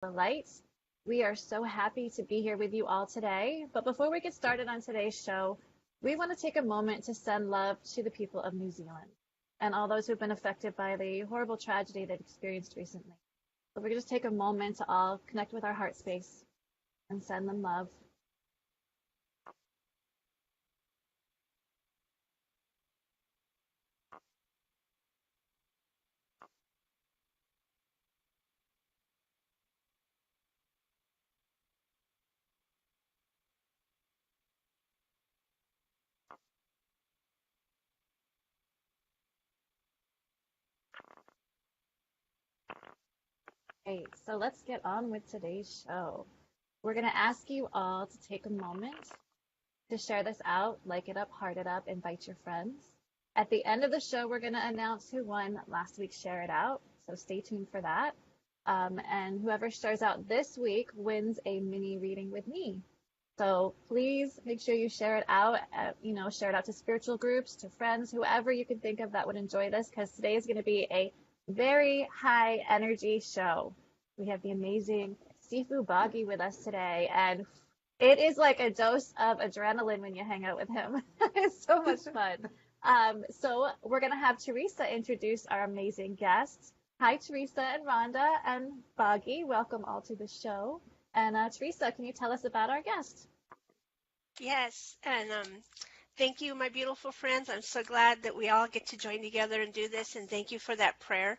the light. We are so happy to be here with you all today. But before we get started on today's show, we want to take a moment to send love to the people of New Zealand and all those who've been affected by the horrible tragedy they've experienced recently. So we're going to just take a moment to all connect with our heart space and send them love. Great. So let's get on with today's show. We're going to ask you all to take a moment to share this out, like it up, heart it up, invite your friends. At the end of the show, we're going to announce who won last week's Share It Out, so stay tuned for that. And whoever shares out this week wins a mini reading with me. So please make sure you share it out, share it out to spiritual groups, to friends, whoever you can think of that would enjoy this, because today is going to be a very high energy show. We have the amazing Sifu Boggie with us today, and it is like a dose of adrenaline when you hang out with him. It's so much fun. So we're going to have Teresa introduce our amazing guests. Hi, Teresa and Rhonda and Boggie. Welcome all to the show. And Teresa, can you tell us about our guest? Yes, and thank you, my beautiful friends. I'm so glad that we all get to join together and do this, and thank you for that prayer.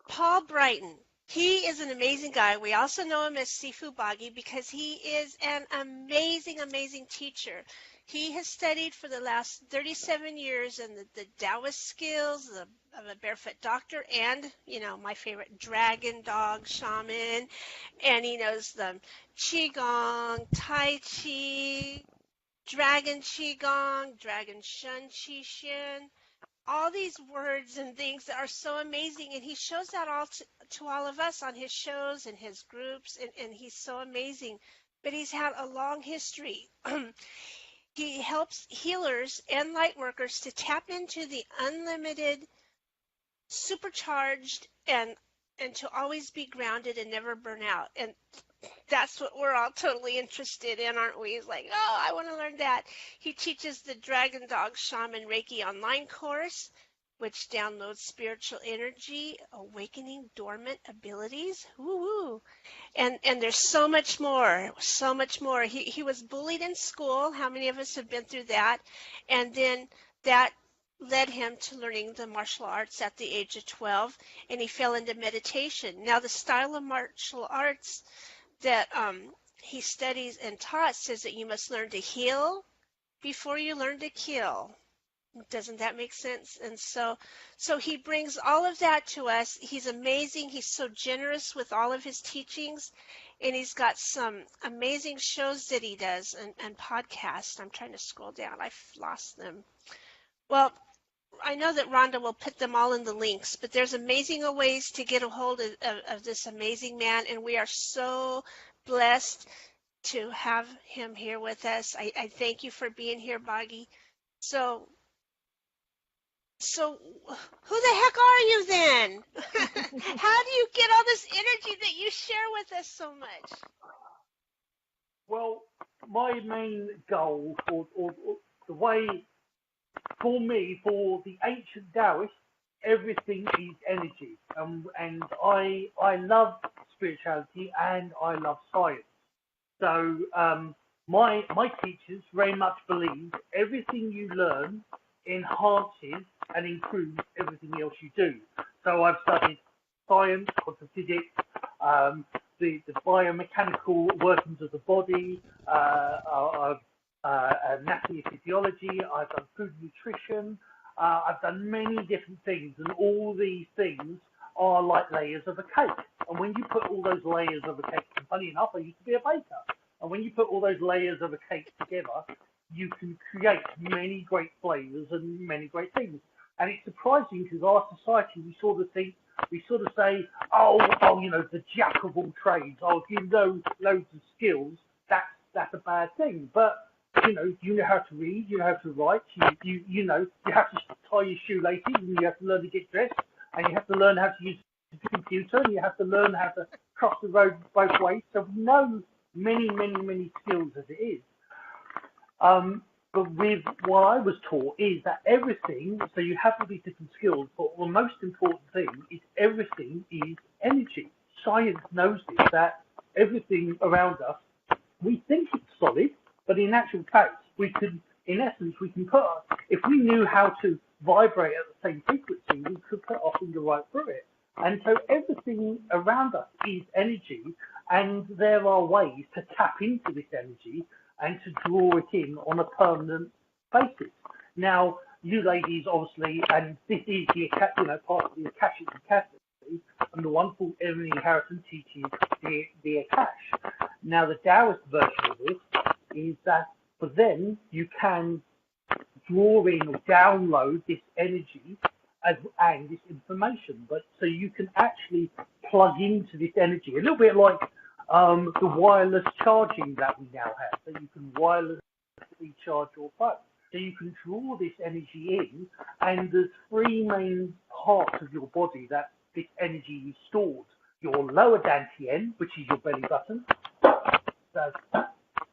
Paul Brighton, he is an amazing guy. We also know him as Sifu Boggie because he is an amazing, amazing teacher. He has studied for the last 37 years in the DAOIST skills of a barefoot doctor and, my favorite, DRAGONDOG SHAMAN. And he knows the Qigong, Tai Chi, Dragon Qigong, Dragon Shun Qi Shin. All these words and things that are so amazing, and he shows that all to all of us on his shows and his groups, and he's so amazing. But he's had a long history. He helps healers and light workers to tap into the unlimited, supercharged, and to always be grounded and never burn out. And that's what we're all totally interested in, aren't we? He's like, oh, I want to learn that. He teaches the Dragon Dog Shaman Reiki online course, which downloads spiritual energy, awakening dormant abilities. Woo-woo. And there's so much more, so much more. He was bullied in school. How many of us have been through that? And then that led him to learning the martial arts at the age of 12, and he fell into meditation. Now, the style of martial arts that he studies and taught says that you must learn to heal before you learn to kill. Doesn't that make sense? And so he brings all of that to us. He's amazing. He's so generous with all of his teachings, and he's got some amazing shows that he does and podcasts. I'm trying to scroll down. I've lost them. Well, I know that Rhonda will put them all in the links, but there's amazing ways to get a hold of this amazing man, and we are so blessed to have him here with us. I thank you for being here, Boggie. So who the heck are you then? How do you get all this energy that you share with us so much? Well, my main goal, or the way for me, for the ancient Taoists, everything is energy, and I love spirituality and I love science. So my teachers very much believe everything you learn enhances and improves everything else you do. So I've studied science, quantum physics, the biomechanical workings of the body, anatomy and physiology. I've done food and nutrition. I've done many different things, and all these things are like layers of a cake. And when you put all those layers of a cake, and funny enough, I used to be a baker. And when you put all those layers of a cake together, you can create many great flavors and many great things. And it's surprising because our society, we sort of say, oh, the jack of all trades. Oh, if you know loads of skills, that's a bad thing. But you know how to read, you know how to write, you have to tie your shoelaces, and you have to learn to get dressed, and you have to learn how to use a computer, and you have to learn how to cross the road both ways. So we know many, many, many skills as it is. But with what I was taught is that everything, so you have all these different skills, but the most important thing is everything is energy. Science knows this, that everything around us, we think it's solid, but in actual fact, we could, in essence, we can put, if we knew how to vibrate at the same frequency, we could put our finger right through it. And so everything around us is energy, and there are ways to tap into this energy and to draw it in on a permanent basis. Now, you ladies, obviously, and this is the part of the Akashic Academy, and the wonderful Inheritance teaches the Akash. Now, the Taoist version of this is that for them, you can draw in or download this energy and this information, but so you can actually plug into this energy, a little bit like the wireless charging that we now have, so you can wirelessly charge your phone. So you can draw this energy in, and there's three main parts of your body that this energy is stored. Your lower dantian, which is your belly button, that's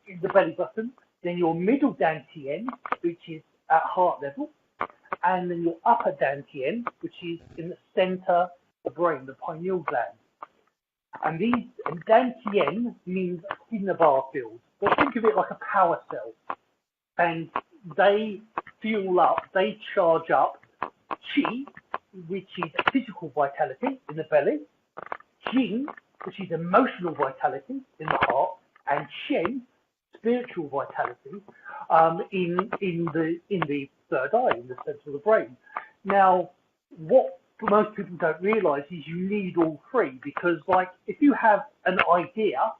in the belly button, then your middle dantian, which is at heart level, and then your upper dantian, which is in the center of the brain, the pineal gland. And dantian means a cinnabar field. But think of it like a power cell. And they fuel up, they charge up chi, which is physical vitality in the belly, jing, which is emotional vitality in the heart, and shen, spiritual vitality, in the third eye, in the center of the brain. Now, what most people don't realize is you need all three, because like if you have an idea,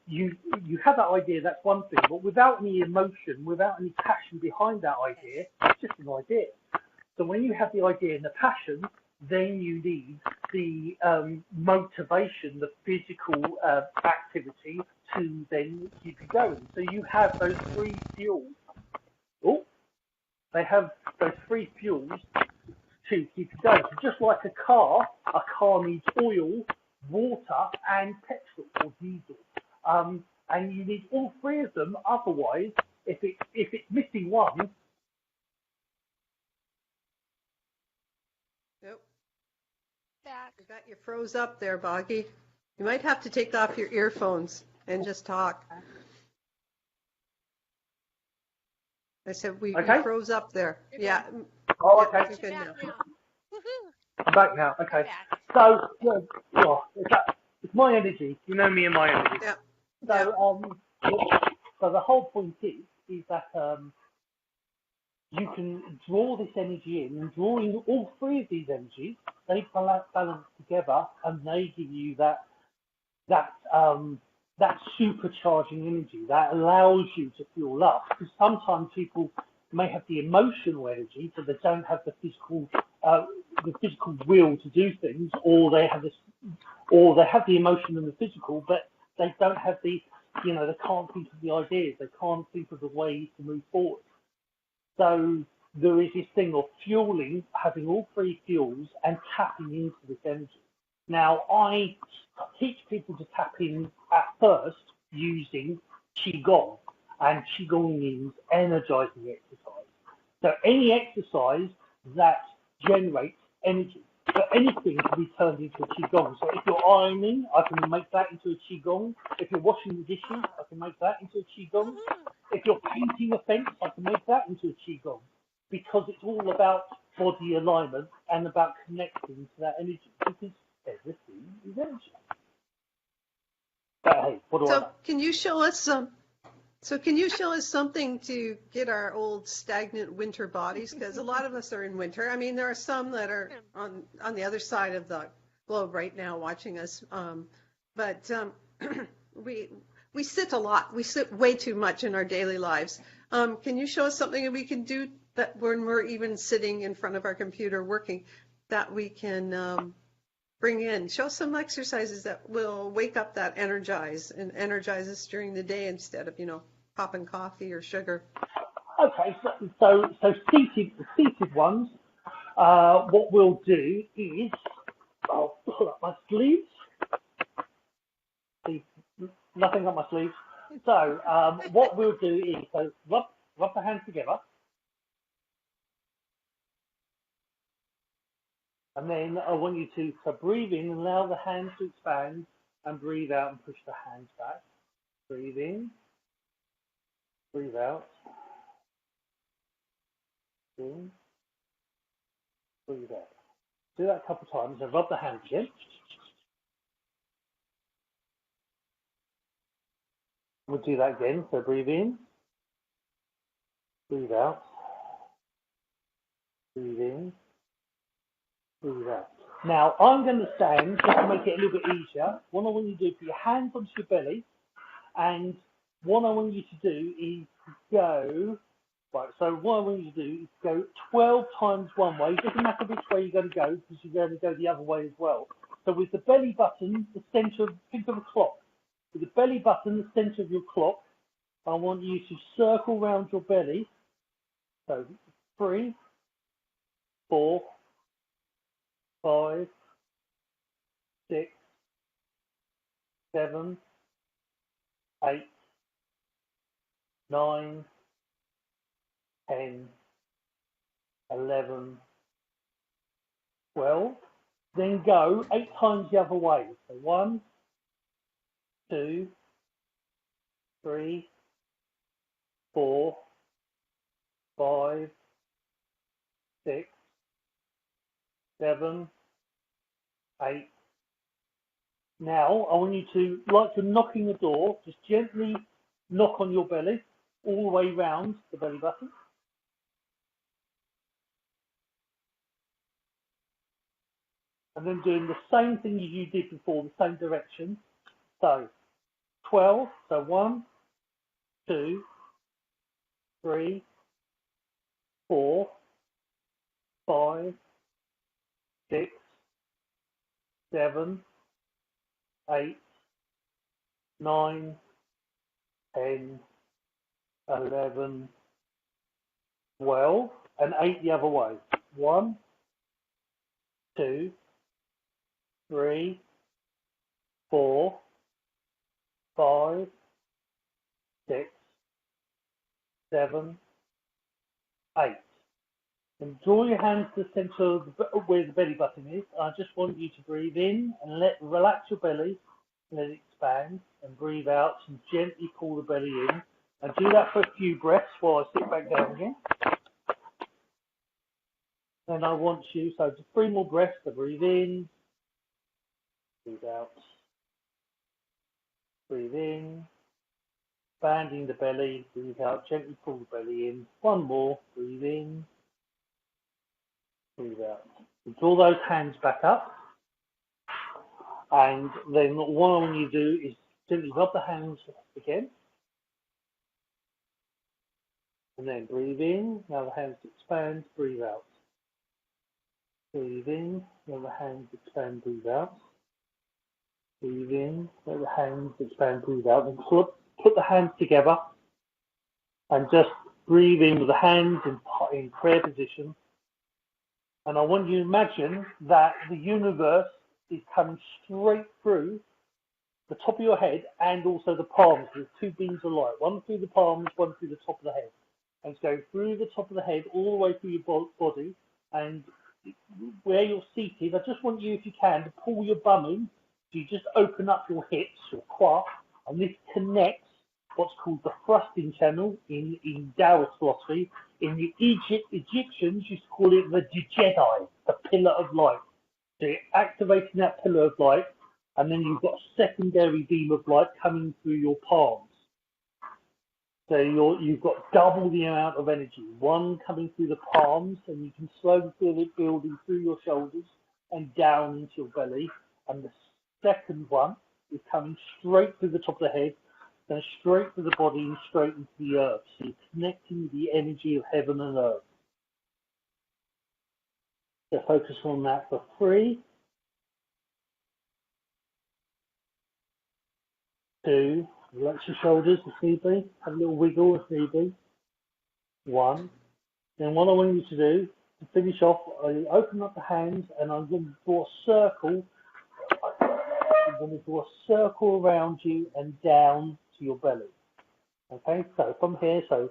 you have that idea, that's one thing, but without any emotion, without any passion behind that idea, it's just an idea. So when you have the idea and the passion, then you need the motivation, the physical activity to then keep you going. So you have those three fuels. Oh, they have those three fuels to keep you going. So just like a car needs oil, water, and petrol or diesel. And you need all three of them. Otherwise, if it's missing one. Nope. Back. I got you froze up there, Boggie. You might have to take off your earphones and just talk. I said we froze up there. Yeah. Oh, okay. You're good now. Woohoo. I'm back now. Okay. Back. So, it's my energy. You know me and my energy. Yeah. So, so the whole point is that you can draw this energy in, and drawing all three of these energies, they balance together, and they give you that supercharging energy that allows you to fuel up. Because sometimes people may have the emotional energy, but they don't have the physical will to do things, or they have the emotion and the physical, but they don't have they can't think of the ideas, they can't think of the ways to move forward. So there is this thing of fueling, having all three fuels and tapping into this energy. Now, I teach people to tap in at first using Qigong, and Qigong means energizing exercise. So any exercise that generates energy. So anything can be turned into a Qigong. So if you're ironing, I can make that into a Qigong. If you're washing the dishes, I can make that into a Qigong. If you're painting a fence, I can make that into a Qigong. Because it's all about body alignment and about connecting to that energy. Because everything is energy. But hey, what do I know? Can you show us something to get our old stagnant winter bodies? Because a lot of us are in winter. I mean, there are some that are on the other side of the globe right now watching us. But we sit a lot. We sit way too much in our daily lives. Can you show us something that we can do that when we're even sitting in front of our computer working, that we can bring in? Show us some exercises that will wake up that energize us during the day instead of, popping coffee or sugar. Okay, so seated ones. What we'll do is, pull up my sleeves. See, nothing up my sleeves. So what we'll do is rub the hands together. And then I want you to breathe in and allow the hands to expand and breathe out and push the hands back. Breathe in, breathe out. In, breathe out. Do that a couple of times and rub the hands again. We'll do that again. So breathe in, breathe out, breathe in, breathe out. Now, I'm going to stand just to make it a little bit easier. What I want you to do is put your hands onto your belly, and what I want you to do is go, right, so what I want you to do is go 12 times one way. It doesn't matter which way you're going to go, because you're going to go the other way as well. So with the belly button, the center, think of a clock. With the belly button, the center of your clock, I want you to circle around your belly. So 3, 4, 5, 6, 7, 8, 9, 10, 11, 12. Then go 8 times the other way. So 1, 2, 3, 4, 5, 6, 7, 8. Now, I want you to, like you're knocking the door, just gently knock on your belly, all the way round the belly button. And then doing the same thing as you did before, the same direction. So, 12, so 1, 2, 3, 4, 5, 6, 7, 8, 9, 10, 11, 12, and 8 the other way. 1, 2, 3, 4, 5, 6, 7, 8. And draw your hands to the center of where the belly button is. I just want you to breathe in and relax your belly, let it expand, and breathe out and gently pull the belly in. And do that for a few breaths while I sit back down again. And I want you, so just 3 more breaths to breathe in, breathe out, breathe in, expanding the belly, breathe out, gently pull the belly in. 1 more, breathe in, breathe out. And draw those hands back up. And then what I want you to do is gently rub the hands again. And then breathe in, now the hands expand, breathe out. Breathe in, now the hands expand, breathe out. Breathe in, let the hands expand, breathe out. And put the hands together and just breathe in with the hands in prayer position. And I want you to imagine that the universe is coming straight through the top of your head and also the palms. There's 2 beams of light, one through the palms, one through the top of the head. And it's going through the top of the head all the way through your body. And where you're seated, I just want you, if you can, to pull your bum in. So you just open up your hips, your quad, and this connects what's called the thrusting channel in DAOIST philosophy. In the Egyptians used to call it the Jedi, the pillar of light. So you're activating that pillar of light, and then you've got a secondary beam of light coming through your palms. So you've got double the amount of energy. One coming through the palms, and you can slowly feel it building through your shoulders and down into your belly. And the second one is coming straight through the top of the head, then straight through the body and straight into the earth. So you're connecting with the energy of heaven and earth. So focus on that for 3, 2, relax your shoulders if need be, have a little wiggle if need be. 1. Then what I want you to do, to finish off, I open up the hands and I'm going to draw a circle you're going to draw a circle around you and down to your belly. Okay, so from here, so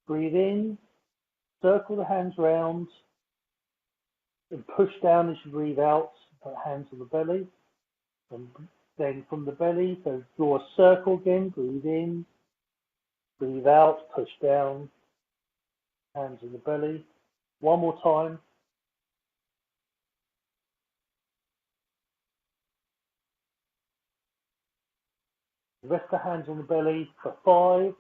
breathe in, circle the hands round, and push down as you breathe out, put hands on the belly. And then from the belly, so draw a circle again, breathe in, breathe out, push down, hands on the belly. One more time. Rest the hands on the belly for 5.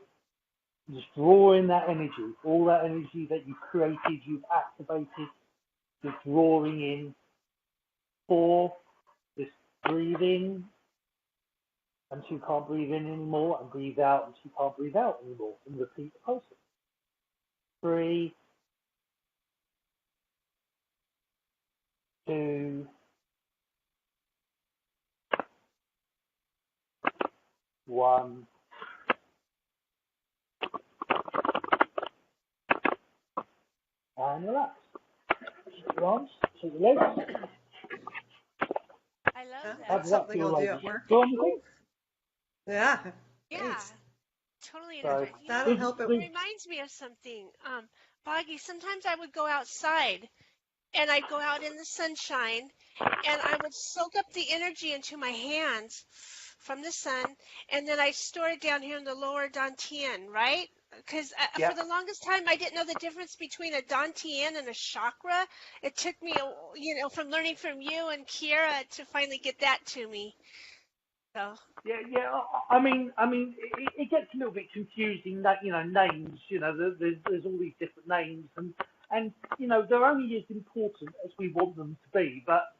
Just draw in that energy, all that energy that you've created, you've activated, just drawing in. 4, just breathe in until you can't breathe in anymore, and breathe out until you can't breathe out anymore, and repeat the process. 3, 2, 1. And relax. Shake your arms, shake your legs. I love that. That's something I'll do at work. Do anything? Yeah. Yeah, Thanks. totally So, energizing. That'll help It it. reminds me of something. Boggie, sometimes I would go outside and I'd go out in the sunshine and I would soak up the energy into my hands from the sun, and then I store it down here in the lower dantian, right? Because Yeah. for the longest time I didn't know the difference between a dantian and a chakra. It took me, from learning from you and Kiera to finally get that to me. So. Yeah. I mean, it gets a little bit confusing that names. There's all these different names, and they're only as important as we want them to be. But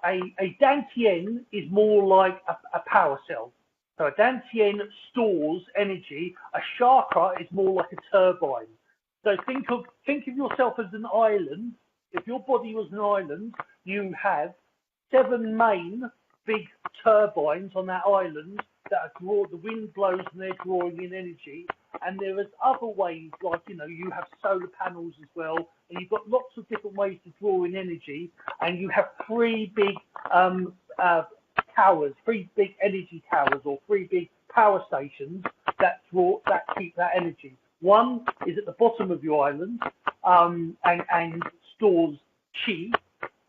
a dantian is more like a power cell. So a dantian stores energy. A chakra is more like a turbine. So think of yourself as an island. If your body was an island, you have 7 main big turbines on that island that the wind blows and they're drawing in energy. And there is other ways, like you have solar panels as well, and you've got lots of different ways to draw in energy. And you have 3 big towers, 3 big energy towers, or 3 big power stations that keep that energy. One is at the bottom of your island, and stores chi.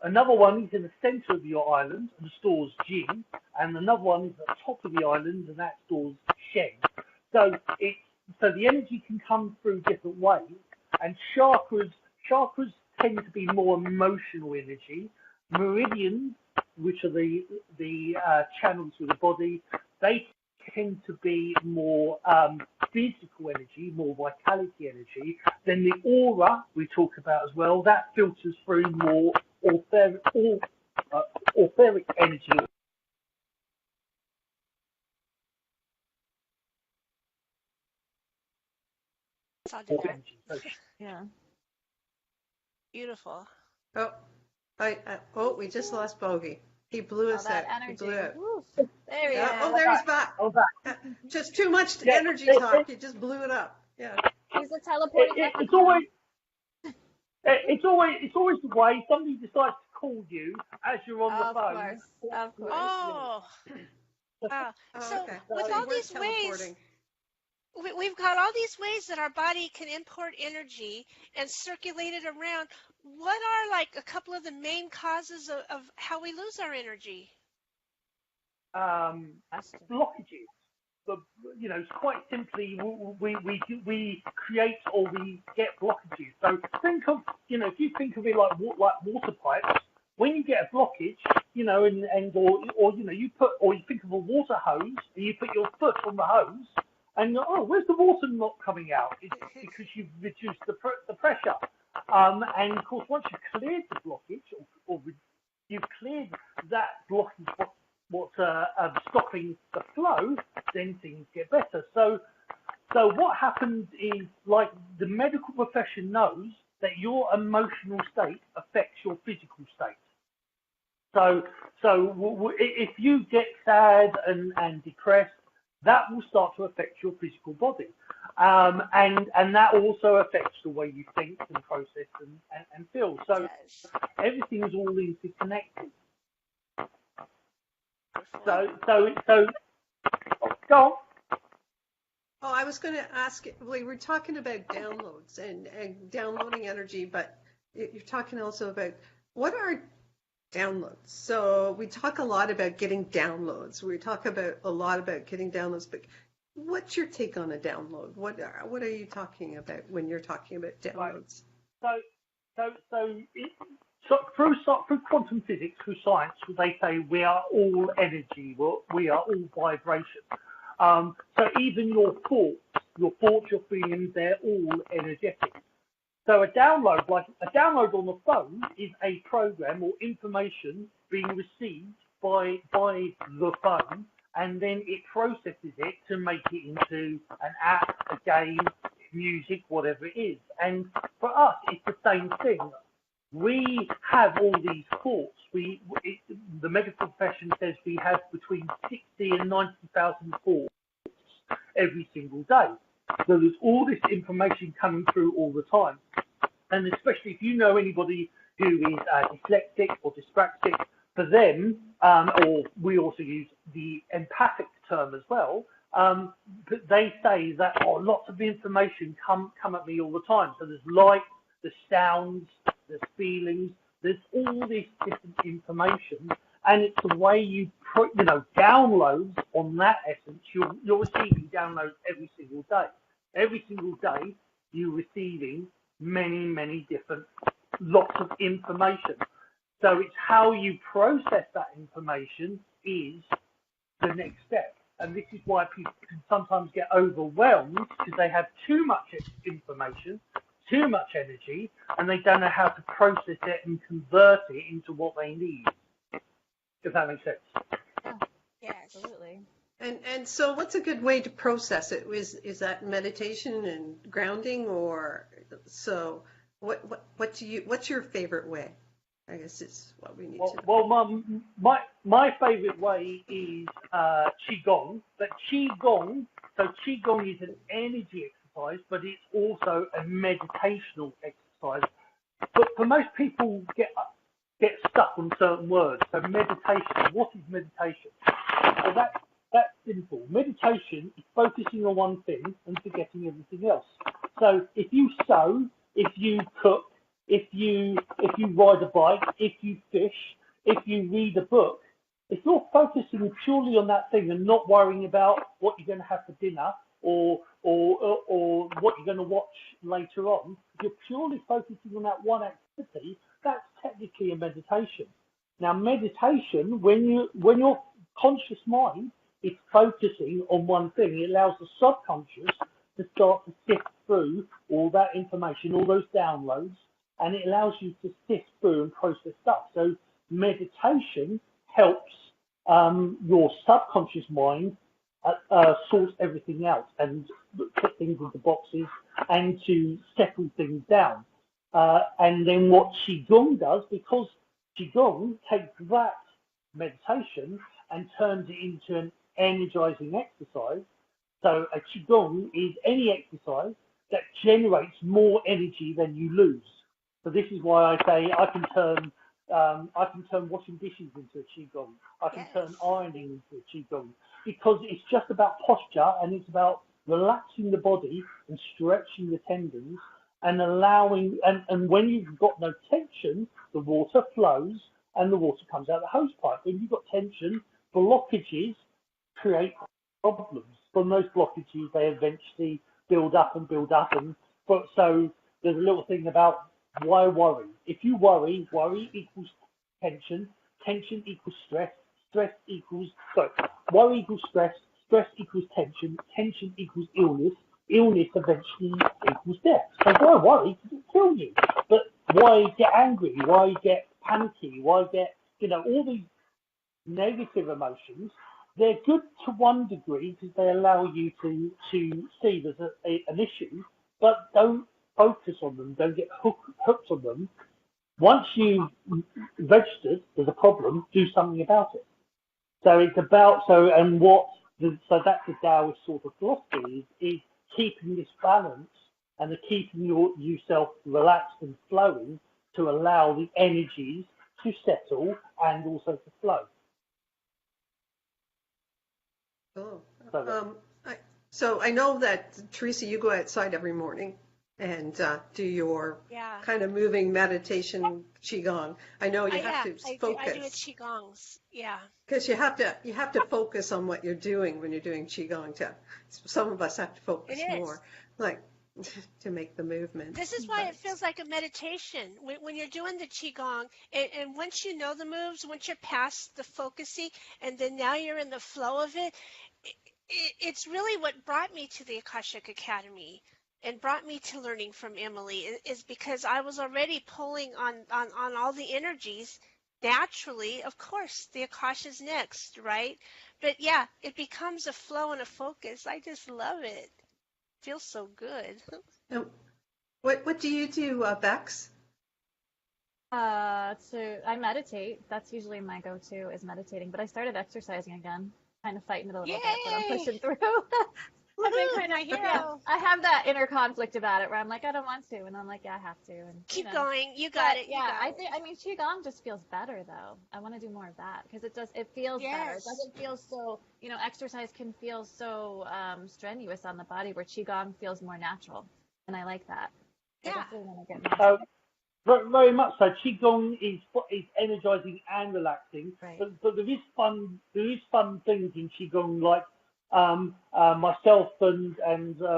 Another one is in the center of your island and stores jing, and another one is at the top of the island and that stores shen. So the energy can come through different ways, and chakras tend to be more emotional energy. Meridians, which are the channels of the body, they tend to be more physical energy, more vitality energy. Then the aura we talk about as well, that filters through more etheric energy. I'll do that. Yeah. Beautiful. Oh, we just lost Bogey. He blew us out. That He energy. blew it. Woo. There he is. Oh, there he's back. Oh, back. Just too much energy talk. He just blew it up. Yeah. He's a teleporting It's always the way somebody decides to call you as you're on the phone. Of course. Oh. Wow. So okay. with all these ways, we've got all these ways that our body can import energy and circulate it around. What are like a couple of the main causes of how we lose our energy? Blockages. But quite simply, we create or we get blockages. So think of if you think of it like water pipes. When you get a blockage, or you think of a water hose and you put your foot on the hose. And where's the water not coming out? It's because you've reduced the pressure. And of course, once you've cleared the blockage, or you've cleared that blockage, what's stopping the flow, then things get better. So what happens is, like, the medical profession knows that your emotional state affects your physical state. So if you get sad and depressed, that will start to affect your physical body, and that also affects the way you think and process and feel. So everything is all interconnected. So, go on. Oh, I was going to ask, we were talking about downloads and downloading energy, but you're talking also about what are downloads? So we talk a lot about getting downloads. We talk about a lot about getting downloads, but what's your take on a download? What are you talking about when you're talking about downloads? Right. So through quantum physics, through science, they say we are all energy. We are all vibration. So even your thoughts, your feelings, they're all energetic. So a download on the phone is a program or information being received by the phone, and then it processes it to make it into an app, a game, music, whatever it is. And for us, it's the same thing. We have all these thoughts. The medical profession says we have between 60 and 90,000 thoughts every single day. So there's all this information coming through all the time. And especially if you know anybody who is dyslexic or dyspraxic, for them, or we also use the empathic term as well, they say that lots of information come at me all the time. So there's light, there's sounds, there's feelings, there's all this different information, and it's the way you put, downloads on that essence. You're receiving downloads every single day. Every single day, you're receiving many different lots of information. So it's how you process that information is the next step. And this is why people can sometimes get overwhelmed because they have too much information, too much energy, and they don't know how to process it and convert it into what they need. If that makes sense. Yeah, absolutely. And so what's a good way to process it? Is that meditation and grounding, or so what's your favorite way? I guess it's what we need to know. Well, my favorite way is Qigong. But Qigong is an energy exercise, but it's also a meditational exercise. But for most people get stuck on certain words. So meditation, what is meditation? So that's simple. Meditation is focusing on one thing and forgetting everything else. So if you sew, if you cook, if you ride a bike, if you fish, if you read a book, if you're focusing purely on that thing and not worrying about what you're going to have for dinner or what you're going to watch later on, if you're purely focusing on that one activity, that's technically a meditation. Now, meditation, when your conscious mind is focusing on one thing, it allows the subconscious to start to sift through all that information, all those downloads, and it allows you to sift through and process stuff. So meditation helps your subconscious mind sort everything out and put things into boxes and to settle things down. And then what Qigong does, because Qigong takes that meditation and turns it into an energizing exercise. So a Qigong is any exercise that generates more energy than you lose. So this is why I say I can turn washing dishes into a Qigong. I can turn ironing into a Qigong, because it's just about posture and it's about relaxing the body and stretching the tendons and allowing, and when you've got no tension, the water flows and the water comes out the hose pipe. When you've got tension, blockages create problems. From those blockages, they eventually build up, but so there's a little thing about why worry. If you worry equals tension equals stress worry equals stress equals tension equals illness eventually equals death. So why worry? Because it kills you. But why get angry? Why get panicky? Why get, all these negative emotions? They're good to one degree because they allow you to see there's an issue, but don't focus on them, don't get hooked on them. Once you've registered there's a problem, do something about it. So it's about, so that's the Taoist sort of philosophy, is keeping this balance and keeping yourself relaxed and flowing to allow the energies to settle and also to flow. Cool. So, So I know that, Teresa, you go outside every morning and do your Yeah. kind of moving meditation qigong. I know you have to I do a focus qigongs. Yeah. because you have to focus on what you're doing when you're doing qigong. Some of us have to It focus is. more, like to make the movement. This is why it feels like a meditation. When you're doing the qigong, and once you know the moves, once you're past the focusing, and then now you're in the flow of it, it's really what brought me to the Akashic Academy and brought me to learning from Emily is because I was already pulling on all the energies naturally. Of course, the Akasha's next, right? But yeah, it becomes a flow and a focus. I just love it. Feels so good. And what do you do, Bex? So I meditate. That's usually my go-to is meditating. But I started exercising again, kind of fighting it a little bit, but I'm Yay! pushing through. I've been kind My of, hero. yeah, I have that inner conflict about it where I'm like, I don't want to, and I'm like, yeah, I have to, and Keep going. You got it. You yeah, got I it. think, I mean, qigong just feels better though. I want to do more of that because it feels better. It Yes. doesn't feel so, exercise can feel so strenuous on the body where qigong feels more natural, and I like that. I Yeah. definitely want to get more. very much so. Qigong is energizing and relaxing, Right. but there is fun things in Qigong, like myself and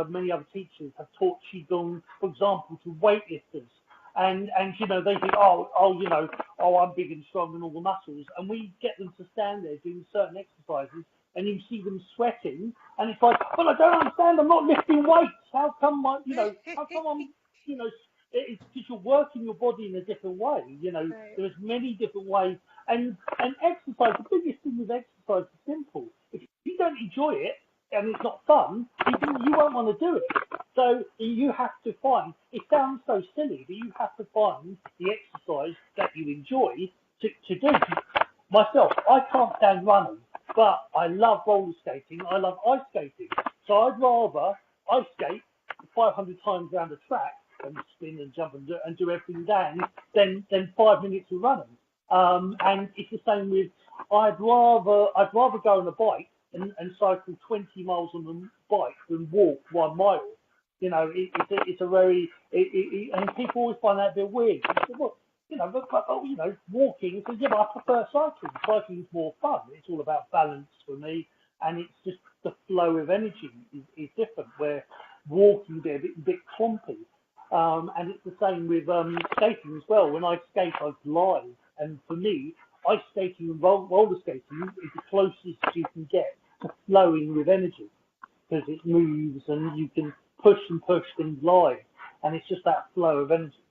many other teachers have taught Qigong, for example, to weightlifters. And they think, I'm big and strong and all the muscles, and we get them to stand there doing certain exercises, and you see them sweating, and it's like, well, I don't understand, I'm not lifting weights. How come I'm, it's because you're working your body in a different way. Right. There's many different ways, and exercise. The biggest thing with exercise is simple. If you don't enjoy it and it's not fun, you won't want to do it. So you have to find. It sounds so silly, but you have to find the exercise that you enjoy to do. Myself, I can't stand running, but I love roller skating. I love ice skating. So I'd rather ice skate 500 times around the track and spin and jump and do everything down than 5 minutes of running. And it's the same with I'd rather go on a bike and cycle 20 miles on the bike than walk 1 mile. It's a very and people always find that a bit weird. Well, walking. So yeah, but I prefer cycling. Cycling's more fun. It's all about balance for me, and it's just the flow of energy is different. Where walking is a bit clumpy. And it's the same with skating as well. When I skate, I glide. And for me, ice skating and roller skating is the closest you can get to flowing with energy because it moves and you can push and glide. And it's just that flow of energy.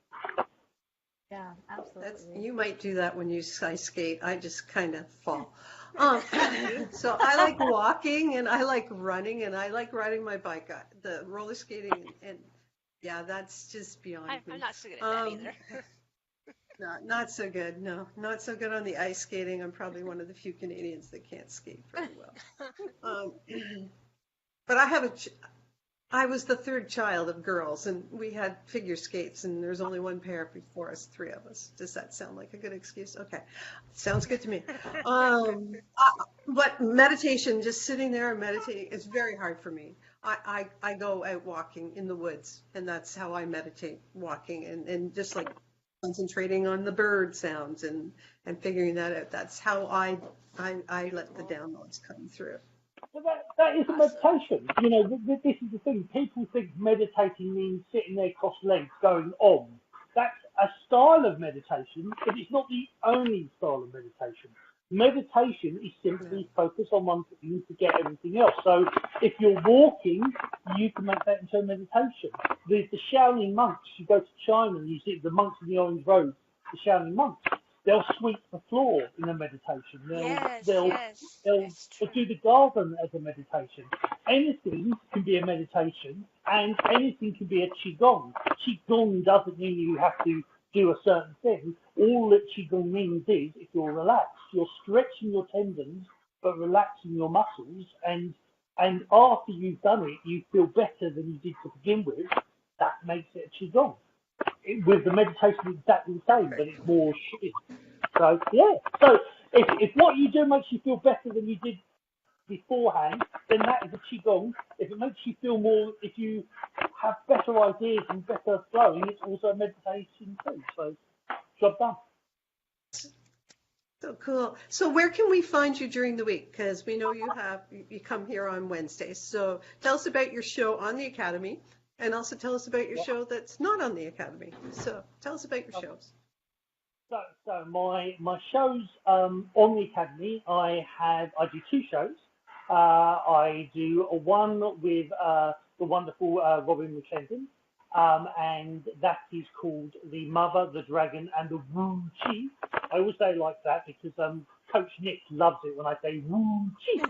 Yeah, absolutely. You might do that when you ice skate. I just kind of fall. So I like walking and I like running and I like riding my bike. The roller skating and yeah, that's just beyond me. I'm not so good at that either. Not so good. No, not so good on the ice skating. I'm probably one of the few Canadians that can't skate very well. But I was the third child of girls, and we had figure skates, and there's only one pair before us, 3 of us. Does that sound like a good excuse? Okay, sounds good to me. But meditation, just sitting there and meditating, is very hard for me. I go out walking in the woods, and that's how I meditate, walking and just like concentrating on the bird sounds and figuring that out. That's how I let the downloads come through. But that is a meditation. This is the thing. People think meditating means sitting there cross-legged going on. That's a style of meditation, but it's not the only style of meditation. Meditation is simply focus on one thing and forget everything else. So if you're walking, you can make that into a meditation. The Shaolin monks, you go to China and you see the monks in the orange robes, the Shaolin monks, they'll sweep the floor in a meditation. They'll do the garden as a meditation. Anything can be a meditation and anything can be a qigong. Qigong doesn't mean you have to do a certain thing. All that qigong means is if you're relaxed, you're stretching your tendons but relaxing your muscles, and after you've done it, you feel better than you did to begin with. That makes it a qigong. With the meditation exactly the same, but it's more shit. So yeah. So if what you do makes you feel better than you did beforehand, then that is a qigong. If it makes you feel more, if you have better ideas and better flowing, it's also a meditation too. So, job done. So cool. So where can we find you during the week? Because we know you come here on Wednesdays. So tell us about your show on the Academy, and also tell us about your show that's not on the Academy. So tell us about your shows. So my shows on the Academy, I do two shows. I do one with the wonderful Robin McKenzie, and that is called The Mother, the Dragon, and the Wu Chi. I always say it like that because Coach Nick loves it when I say Wu Chi.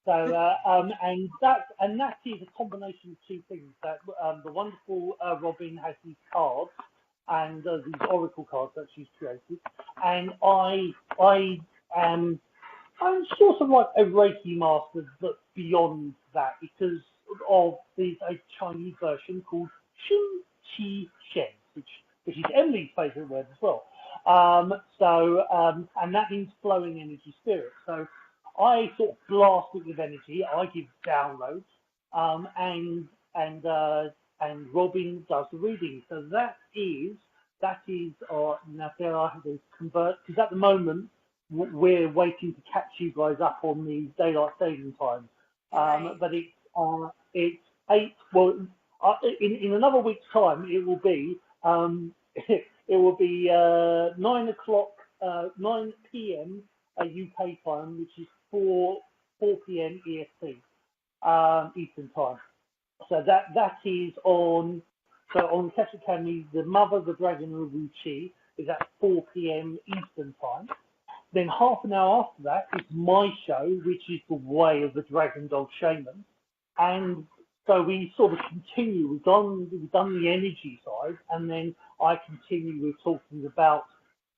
And that is a combination of two things. That the wonderful Robin has these cards and these oracle cards that she's created, and I'm sort of like a Reiki master, but beyond that, because of a Chinese version called Xun Qi Shen, which is Emily's favourite word as well. And that means flowing energy spirit. So I sort of blast it with energy. I give downloads, and Robin does the reading. So that is now there I have to convert, because at the moment we're waiting to catch you guys up on the daylight saving time. Right. But it's 8. Well, in another week's time it will be 9 o'clock, 9 p.m. UK time, which is 4 p.m. EST, Eastern time. So that is on Akashic Academy. The Mother, the Dragon, and the Wu Chi is at 4 p.m. Eastern time. Then half an hour after that is my show, which is The Way of the DRAGONDOG Shaman. And so we sort of continue. We've done the energy side, and then I continue with talking about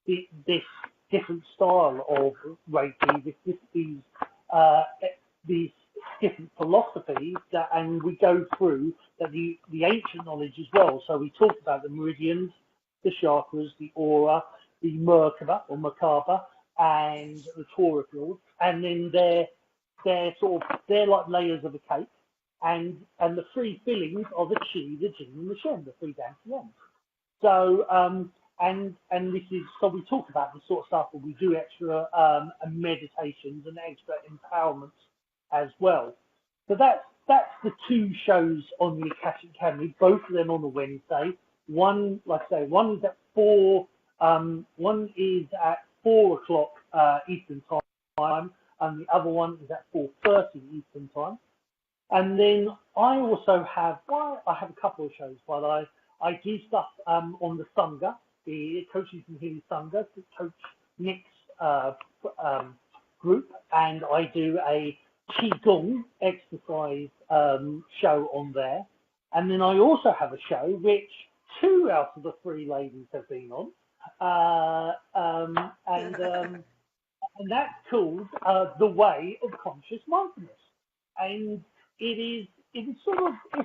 this different style of Reiki, these different philosophies, and we go through the ancient knowledge as well. So we talk about the meridians, the chakras, the aura, the Merkaba or Merkaba, and the Torah fields, and then they're like layers of a cake, and the three fillings are the Chi, the Jing, and the Shen, the three down to the end. So and this is, so we talk about this sort of stuff, and we do extra meditations and extra empowerments as well. So that's the two shows on the Akashic Academy, both of them on the Wednesday. One, like I say, one is at 4 o'clock Eastern time, and the other one is at 4:30 Eastern time. And then I also have, I have a couple of shows, but I do stuff on the Sangha, the Coaches and Healing Sangha, Coach Nick's group, and I do a Qigong exercise show on there. And then I also have a show which 2 out of the 3 ladies have been on, and that's called The Way of Conscious Mindfulness. And it's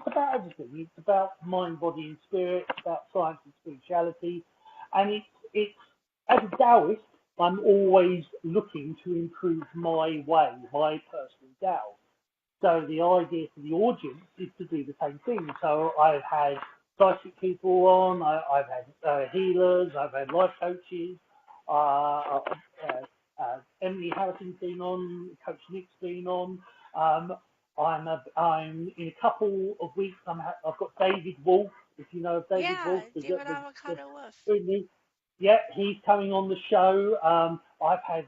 about everything. It's about mind, body, and spirit. It's about science and spirituality. And it's as a Taoist, I'm always looking to improve my way, my personal Tao. So the idea for the audience is to do the same thing. So I've had psychic people on, I've had healers, I've had life coaches, Emily Harrison's been on, Coach Nick's been on. I'm in a couple of weeks. I've got David Wolf, if you know of David Wolf. David Avocado Wolf. Yeah, he's coming on the show. I've had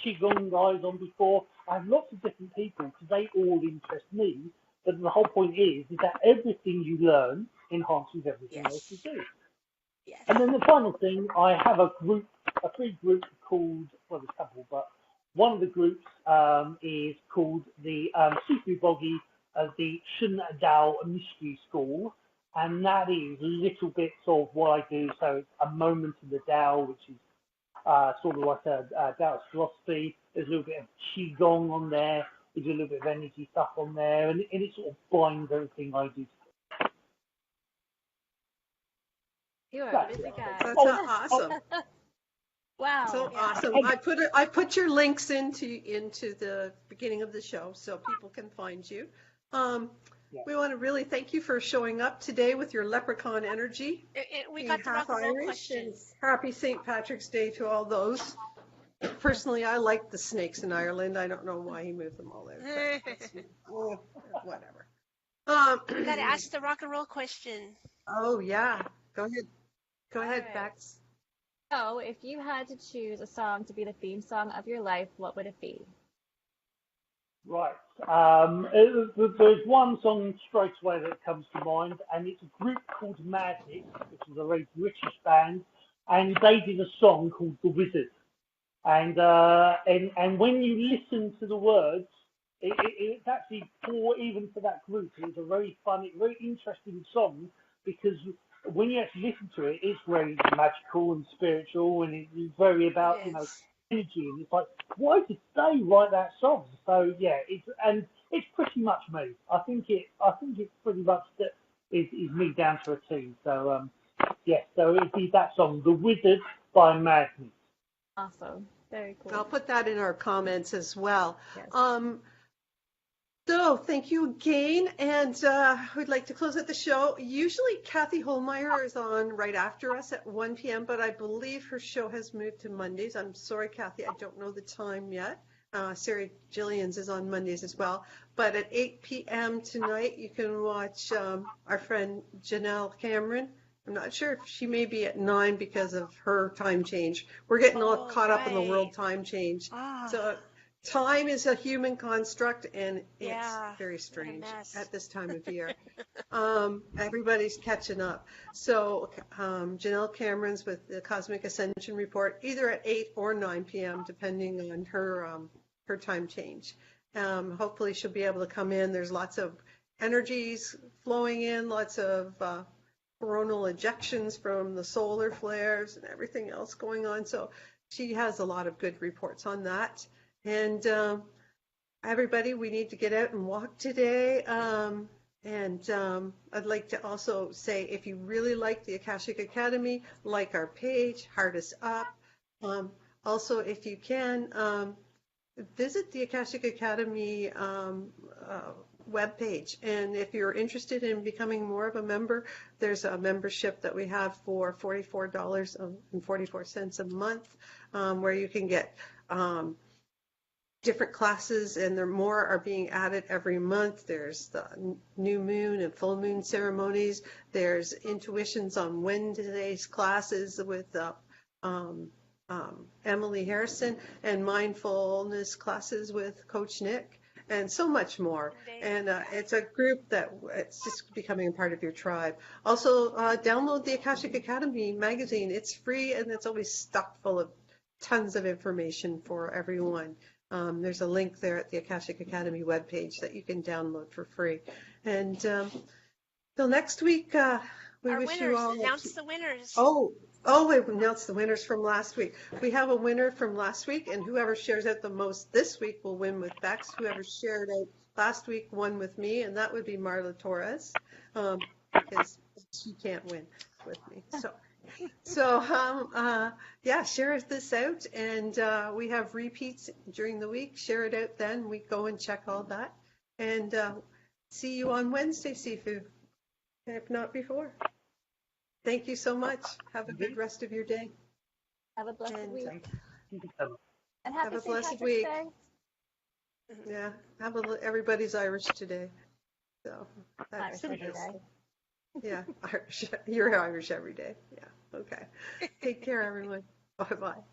Qigong guys on before. I have lots of different people because they all interest me. But the whole point is that everything you learn enhances everything else you do. Yes. And then the final thing, I have a free group called, well, there's a couple, but one of the groups is called the Sifu Boggie, the Shun Dao Mystery School, and that is little bits of what I do. So it's a moment in the Dao, which is sort of like a Taoist philosophy. There's a little bit of Qigong on there. We do a little bit of energy stuff on there, and it sort of binds everything I do. You are a busy guy. That's awesome. Wow. So awesome. I put your links into the beginning of the show so people can find you. Yeah. We want to really thank you for showing up today with your leprechaun energy. We Being got the half rock and roll Irish, and questions. happy St. Patrick's Day to all those. Personally, I like the snakes in Ireland. I don't know why he moved them all out, but whatever. We got to ask the rock and roll question. Oh yeah, go ahead. Go All ahead, right. Bex. So, if you had to choose a song to be the theme song of your life, what would it be? Right. There's one song straight away that comes to mind, and it's a group called Madness, which is a very British band, and they did a song called The Wizard. And when you listen to the words, it's actually even for that group, it's a very funny, very interesting song because when you actually listen to it, it's very magical and spiritual, and it's very about Yes. energy. And it's like, why did they write that song? So yeah, it's pretty much me. I think it's pretty much that is me down to a T. So yeah, so it'd be that song, The Wizard by Madness. Awesome. Very cool. I'll put that in our comments as well. Yes. So thank you again, and we'd like to close out the show. Usually Kathy Holmeyer is on right after us at 1 p.m., but I believe her show has moved to Mondays. I'm sorry, Kathy, I don't know the time yet. Sarah Gillian's is on Mondays as well. But at 8 p.m. tonight, you can watch our friend Janelle Cameron. I'm not sure if she may be at 9 because of her time change. We're getting all caught up in the world time change. So time is a human construct, and it's very strange at this time of year. Everybody's catching up. So Janelle Cameron's with the Cosmic Ascension Report, either at 8 or 9 p.m., depending on her time change. Hopefully she'll be able to come in. There's lots of energies flowing in, lots of coronal ejections from the solar flares and everything else going on. So she has a lot of good reports on that. And everybody, we need to get out and walk today. And I'd like to also say, if you really like the Akashic Academy, like our page, heart us up. Also, if you can, visit the Akashic Academy webpage. And if you're interested in becoming more of a member, there's a membership that we have for $44.44 a month, where you can get different classes, and there more are being added every month. There's the new moon and full moon ceremonies. There's intuitions on Wednesday's classes with Emily Harrison, and mindfulness classes with Coach Nick, and so much more. And it's a group that it's just becoming a part of your tribe. Also, download the Akashic Academy magazine. It's free, and it's always stuck full of tons of information for everyone. There's a link there at the Akashic Academy webpage that you can download for free. And till next week, we Our wish winners. you all. Announce the winners. Oh, we announced the winners from last week. We have a winner from last week, and whoever shares out the most this week will win with Bex. Whoever shared out last week won with me, and that would be Marla Torres, because she can't win with me. So yeah, share this out, and we have repeats during the week. Share it out then. We go and check all that. And see you on Wednesday, Sifu, if not before. Thank you so much. Have a good rest of your day. Have a blessed week. Thank you so much. And happy Have a St. blessed Patrick's week. Day. Yeah, everybody's Irish today. So Irish every day. yeah, Irish. You're Irish every day. Yeah. Okay. Take care, everyone. Bye-bye.